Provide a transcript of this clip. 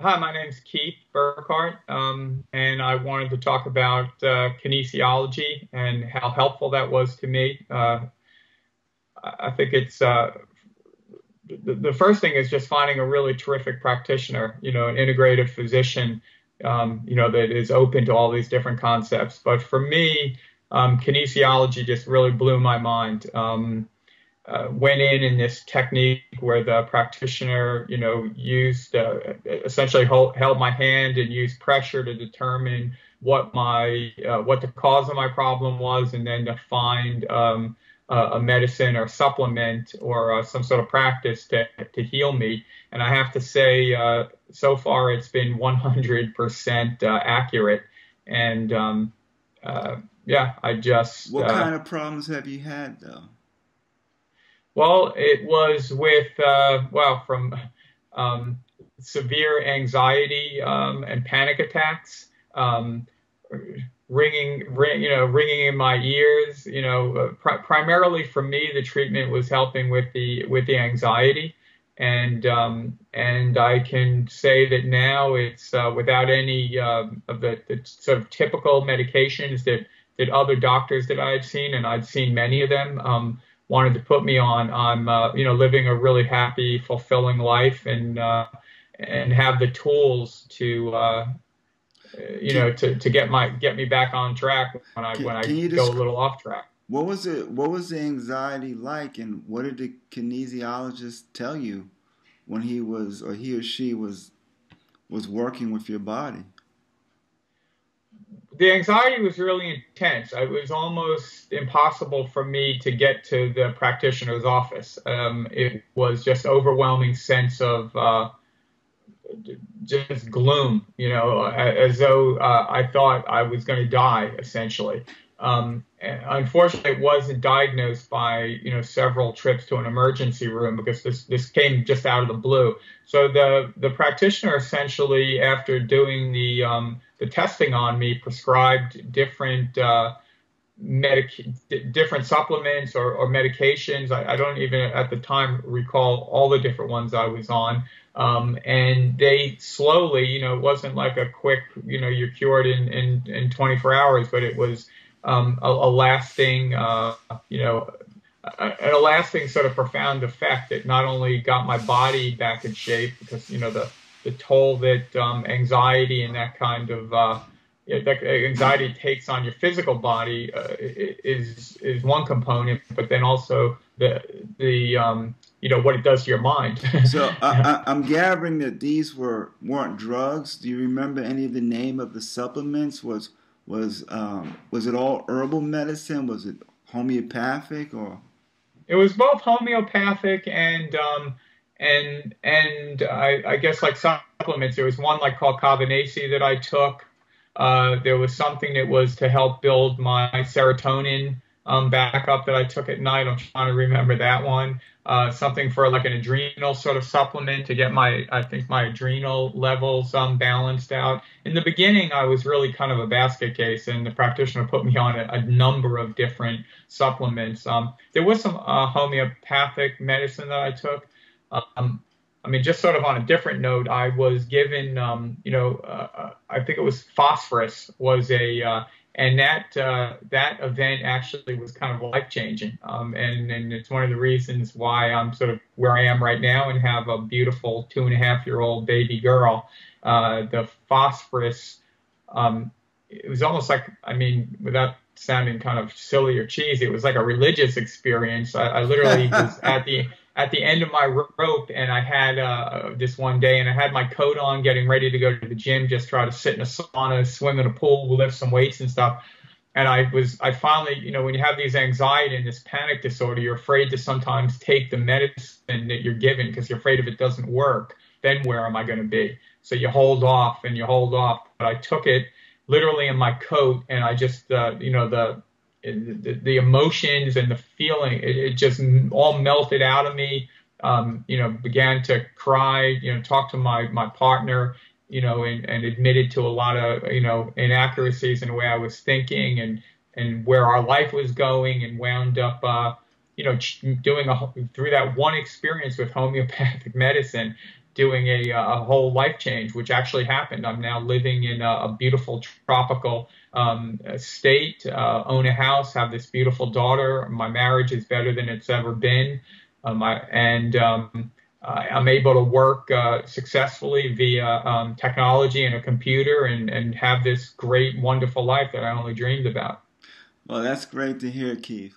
Hi, my name's Keith Burkhart, and I wanted to talk about kinesiology and how helpful that was to me. I think it's the first thing is just finding a really terrific practitioner, an integrative physician, that is open to all these different concepts. But for me, kinesiology just really blew my mind. Went in this technique where the practitioner, used essentially held my hand and used pressure to determine what the cause of my problem was, and then to find a medicine or supplement or some sort of practice to heal me. And I have to say, so far it's been 100% accurate. And yeah, I just. What kind of problems have you had, though? Well, it was with, from severe anxiety and panic attacks, ringing in my ears. Primarily for me, the treatment was helping with the anxiety, and I can say that now it's without any of the sort of typical medications that other doctors that I've seen, and I've seen many of them. Wanted to put me on. I'm, living a really happy, fulfilling life, and have the tools to, to get me back on track when I go a little off track. What was it? What was the anxiety like, and what did the kinesiologist tell you when he or she was working with your body? The anxiety was really intense. It was almost impossible for me to get to the practitioner's office. It was just overwhelming sense of just gloom, as though I thought I was going to die, essentially. And unfortunately, it wasn't diagnosed by, several trips to an emergency room, because this came just out of the blue. So the practitioner essentially, after doing the testing on me, prescribed different different supplements or medications. I don't even at the time recall all the different ones I was on. And they slowly, it wasn't like a quick, you're cured in 24 hours, but it was a lasting, a lasting sort of profound effect that not only got my body back in shape, because, the toll that anxiety and that kind of that anxiety takes on your physical body is one component, but then also the what it does to your mind. So I'm gathering that these weren't drugs. Do you remember any of the name of the supplements? Was it all herbal medicine? Was it homeopathic, or? It was both homeopathic and I guess like supplements. There was one called Combination that I took. There was something that was to help build my serotonin back up that I took at night. I'm trying to remember that one. Something for like an adrenal sort of supplement to get my adrenal levels balanced out. In the beginning, I was really kind of a basket case, and the practitioner put me on a number of different supplements. There was some homeopathic medicine that I took. Just sort of on a different note, I was given, I think it was phosphorus was and that event actually was kind of life-changing. And it's one of the reasons why I'm sort of where I am right now and have a beautiful 2.5-year-old baby girl. The phosphorus, it was almost like, without sounding kind of silly or cheesy, it was like a religious experience. I literally was at the end of my rope, and I had this one day, and I had my coat on, getting ready to go to the gym, just try to sit in a sauna, swim in a pool, lift some weights and stuff. And I finally, when you have these anxiety and this panic disorder, you're afraid to sometimes take the medicine that you're given because you're afraid if it doesn't work, then where am I going to be? So you hold off and you hold off. But I took it literally in my coat, and I just, the emotions and the feeling, it just all melted out of me. Began to cry, talk to my partner, and admitted to a lot of, inaccuracies in the way I was thinking and where our life was going, and wound up, doing through that one experience with homeopathic medicine, doing a whole life change, which actually happened. I'm now living in a beautiful tropical state, own a house, have this beautiful daughter. My marriage is better than it's ever been. I'm able to work successfully via technology and a computer and have this great, wonderful life that I only dreamed about. Well, that's great to hear, Keith.